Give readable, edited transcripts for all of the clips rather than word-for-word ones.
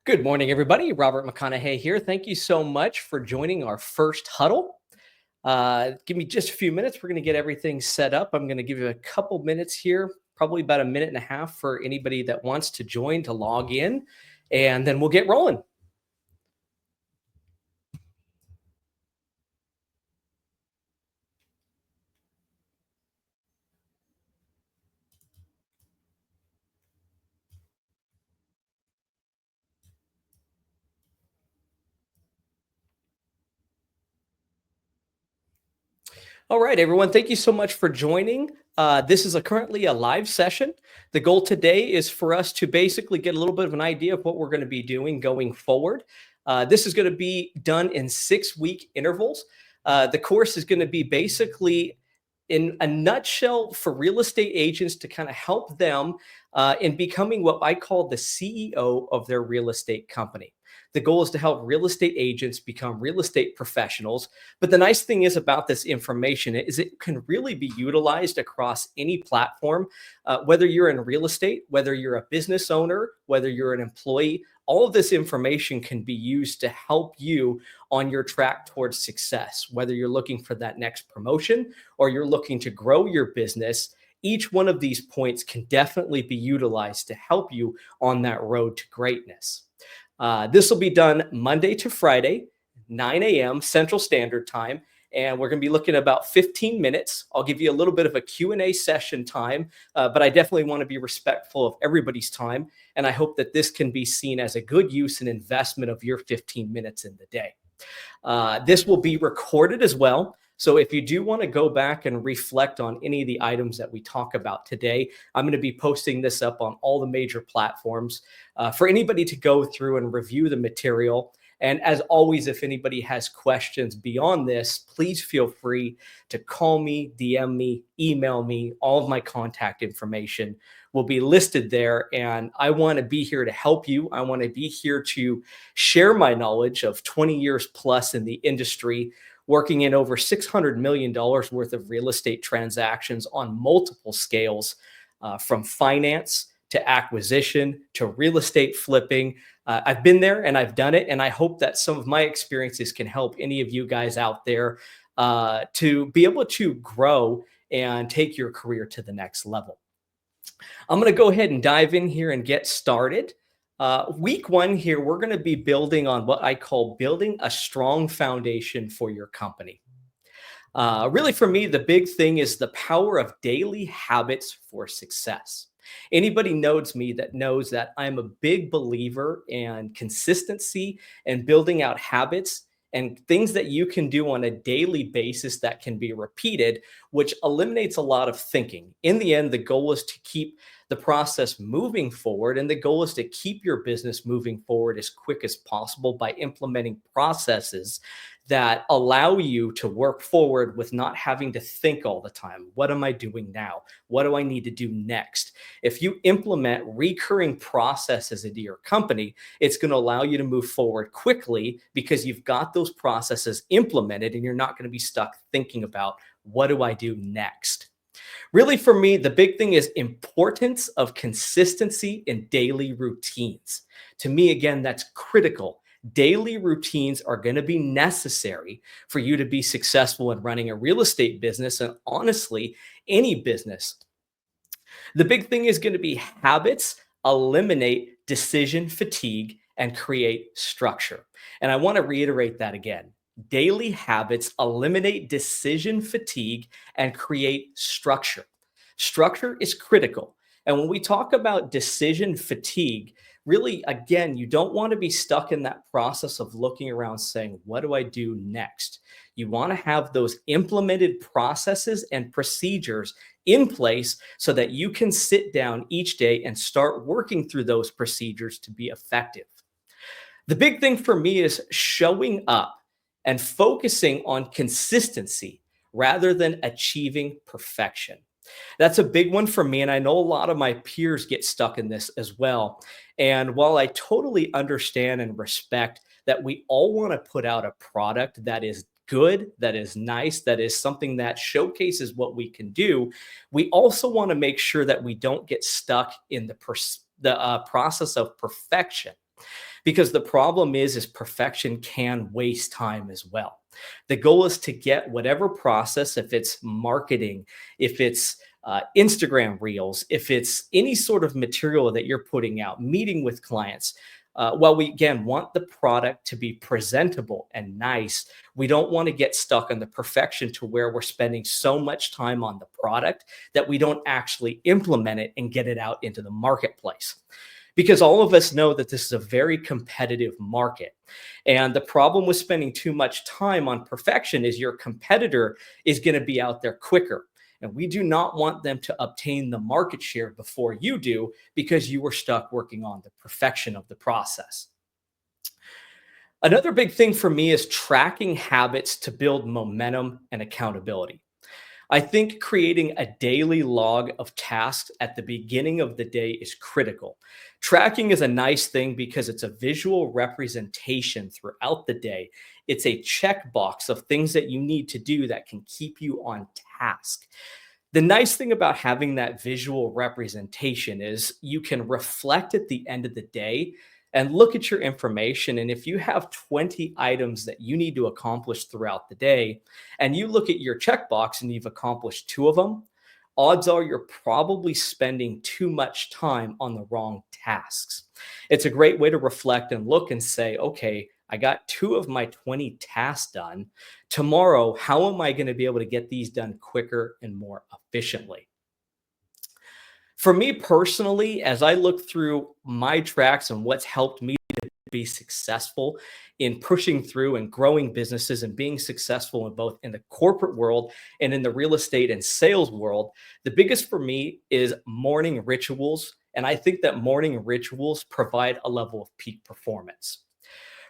Good morning, everybody. Robert Mcconaghy here. Thank you so much for joining our first huddle. Give me just a few minutes. We're going to get everything set up. I'm going to give you a couple minutes here, probably about a minute and a half for anybody that wants to join to log in, and then we'll get rolling. All right, everyone. Thank you so much for joining. This is currently a live session. The goal today is for us to basically get a little bit of an idea of what we're going to be doing going forward. This is going to be done in 6-week intervals. The course is going to be basically, in a nutshell, for real estate agents to kind of help them in becoming what I call the CEO of their real estate company. The goal is to help real estate agents become real estate professionals. But the nice thing is about this information is it can really be utilized across any platform, whether you're in real estate, whether you're a business owner, whether you're an employee. All of this information can be used to help you on your track towards success, whether you're looking for that next promotion or you're looking to grow your business. Each one of these points can definitely be utilized to help you on that road to greatness. This will be done Monday to Friday, 9 a.m. Central Standard Time, and we're going to be looking at about 15 minutes. I'll give you a little bit of a Q&A session time, but I definitely want to be respectful of everybody's time, and I hope that this can be seen as a good use and investment of your 15 minutes in the day. This will be recorded as well. So if you do want to go back and reflect on any of the items that we talk about today, I'm going to be posting this up on all the major platforms for anybody to go through and review the material. And as always, if anybody has questions beyond this, please feel free to call me, DM me, email me. All of my contact information will be listed there. And I want to be here to help you. I want to be here to share my knowledge of 20 years plus in the industry, working in over $600 million worth of real estate transactions on multiple scales, from finance to acquisition to real estate flipping. I've been there and I've done it. And I hope that some of my experiences can help any of you guys out there to be able to grow and take your career to the next level. I'm going to go ahead and dive in here and get started. Week one here, we're going to be building on what I call building a strong foundation for your company. Really, for me, the big thing is the power of daily habits for success. Anybody knows me that knows that I'm a big believer in consistency and building out habits and things that you can do on a daily basis that can be repeated, which eliminates a lot of thinking. In the end, the goal is to keep the process moving forward, and the goal is to keep your business moving forward as quick as possible by implementing processes that allow you to work forward with not having to think all the time. What am I doing now? What do I need to do next? If you implement recurring processes into your company, it's going to allow you to move forward quickly because you've got those processes implemented and you're not going to be stuck thinking about what do I do next? Really, for me, the big thing is importance of consistency in daily routines. To me, again, that's critical. Daily routines are going to be necessary for you to be successful in running a real estate business and honestly, any business. The big thing is going to be habits, eliminate decision fatigue, and create structure. And I want to reiterate that again. Daily habits eliminate decision fatigue and create structure. Structure is critical. And when we talk about decision fatigue, really, again, you don't want to be stuck in that process of looking around saying, what do I do next? You want to have those implemented processes and procedures in place so that you can sit down each day and start working through those procedures to be effective. The big thing for me is showing up and focusing on consistency rather than achieving perfection. That's a big one for me. And I know a lot of my peers get stuck in this as well. And while I totally understand and respect that we all want to put out a product that is good, that is nice, that is something that showcases what we can do, we also want to make sure that we don't get stuck in the process of perfection. because the problem is perfection can waste time as well. The goal is to get whatever process, if it's marketing, if it's Instagram reels, if it's any sort of material that you're putting out, meeting with clients. While we again want the product to be presentable and nice, we don't want to get stuck on the perfection to where we're spending so much time on the product that we don't actually implement it and get it out into the marketplace, because all of us know that this is a very competitive market. And the problem with spending too much time on perfection is your competitor is going to be out there quicker. And we do not want them to obtain the market share before you do, because you were stuck working on the perfection of the process. Another big thing for me is tracking habits to build momentum and accountability. I think creating a daily log of tasks at the beginning of the day is critical. Tracking is a nice thing because it's a visual representation throughout the day. It's a checkbox of things that you need to do that can keep you on task. The nice thing about having that visual representation is you can reflect at the end of the day and look at your information. And if you have 20 items that you need to accomplish throughout the day, and you look at your checkbox and you've accomplished two of them, odds are you're probably spending too much time on the wrong tasks. It's a great way to reflect and look and say, okay, I got two of my 20 tasks done. Tomorrow, how am I going to be able to get these done quicker and more efficiently? For me personally, as I look through my tracks and what's helped me to be successful in pushing through and growing businesses and being successful in both in the corporate world and in the real estate and sales world, the biggest for me is morning rituals. And I think that morning rituals provide a level of peak performance.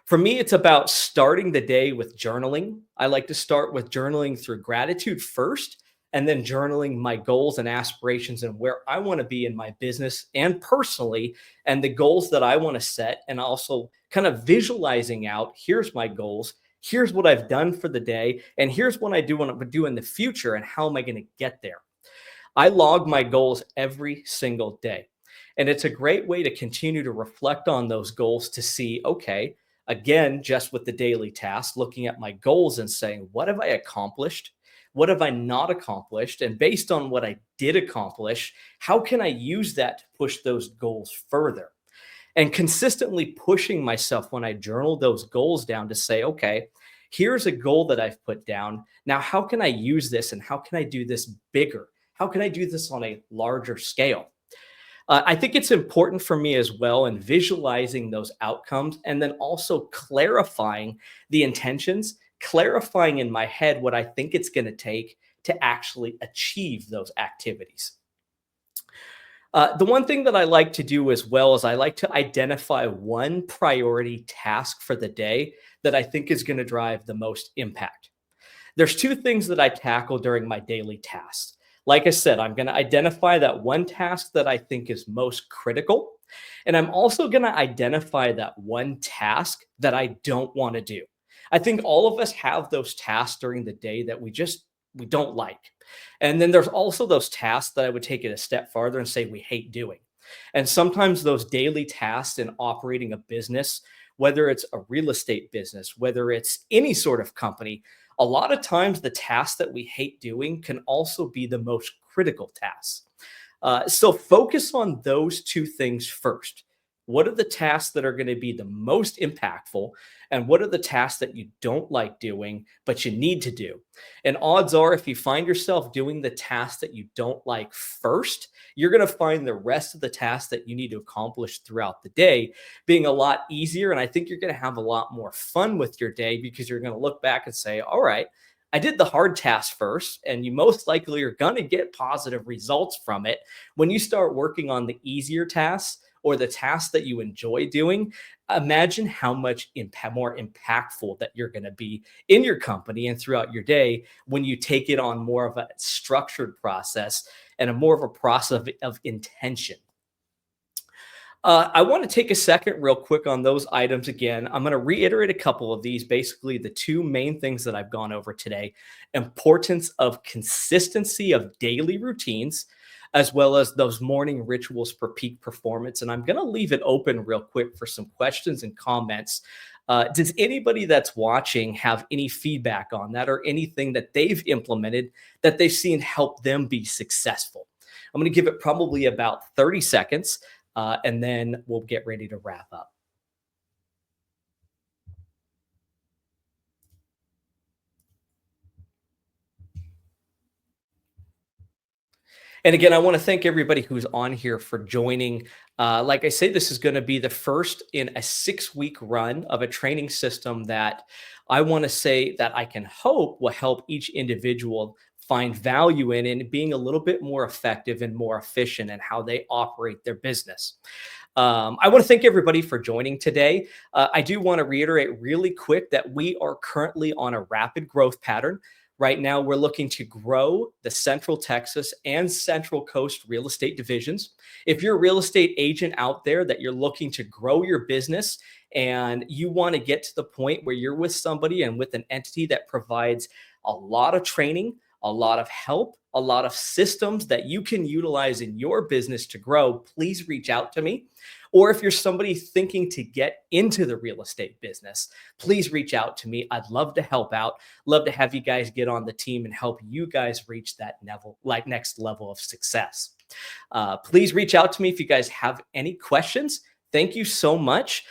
For me, it's about starting the day with journaling. I like to start with journaling through gratitude first, and then journaling my goals and aspirations and where I want to be in my business and personally, and the goals that I want to set. And also kind of visualizing out, here's my goals, here's what I've done for the day, and here's what I do want to do in the future, and how am I going to get there. I log my goals every single day. And it's a great way to continue to reflect on those goals to see, okay, again, just with the daily task, looking at my goals and saying, what have I accomplished? What have I not accomplished? And based on what I did accomplish, how can I use that to push those goals further? And consistently pushing myself when I journal those goals down to say, okay, here's a goal that I've put down. Now, how can I use this and how can I do this bigger? How can I do this on a larger scale? I think it's important for me as well in visualizing those outcomes and then also clarifying the intentions, clarifying in my head what I think it's going to take to actually achieve those activities. The one thing that I like to do as well is I like to identify one priority task for the day that I think is going to drive the most impact. There's two things that I tackle during my daily tasks. Like I said, I'm going to identify that one task that I think is most critical. And I'm also going to identify that one task that I don't want to do. I think all of us have those tasks during the day that we don't like. And then there's also those tasks that I would take it a step farther and say we hate doing. And sometimes those daily tasks in operating a business, whether it's a real estate business, whether it's any sort of company, a lot of times the tasks that we hate doing can also be the most critical tasks. So focus on those two things first. What are the tasks that are going to be the most impactful? And what are the tasks that you don't like doing, but you need to do? And odds are, if you find yourself doing the tasks that you don't like first, you're going to find the rest of the tasks that you need to accomplish throughout the day being a lot easier. And I think you're going to have a lot more fun with your day because you're going to look back and say, all right, I did the hard task first, and you most likely are going to get positive results from it. When you start working on the easier tasks or the tasks that you enjoy doing, imagine how much more impactful that you're going to be in your company and throughout your day when you take it on more of a structured process and a more of a process of intention. I want to take a second, real quick, on those items again. I'm going to reiterate a couple of these. Basically, the two main things that I've gone over today: importance of consistency of daily routines, as well as those morning rituals for peak performance. And I'm going to leave it open real quick for some questions and comments. Does anybody that's watching have any feedback on that, or anything that they've implemented that they've seen help them be successful? I'm going to give it probably about 30 seconds, and then we'll get ready to wrap up. And again, I want to thank everybody who's on here for joining. Like I say, this is going to be the first in a 6-week run of a training system that I want to say that I can hope will help each individual find value in, and being a little bit more effective and more efficient in how they operate their business. I want to thank everybody for joining today. I do want to reiterate really quick that we are currently on a rapid growth pattern. Right now, we're looking to grow the Central Texas and Central Coast real estate divisions. If you're a real estate agent out there that you're looking to grow your business, and you want to get to the point where you're with somebody and with an entity that provides a lot of training, a lot of help, a lot of systems that you can utilize in your business to grow, please reach out to me. Or if you're somebody thinking to get into the real estate business, please reach out to me. I'd love to help out. Love to have you guys get on the team and help you guys reach that level, like next level of success. Please reach out to me if you guys have any questions. Thank you so much.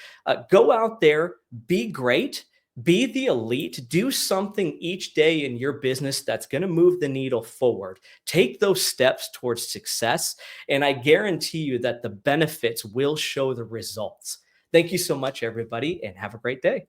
Go out there, be great, be the elite, do something each day in your business that's going to move the needle forward. Take those steps towards success, and I guarantee you that the benefits will show the results. Thank you so much, everybody, and have a great day.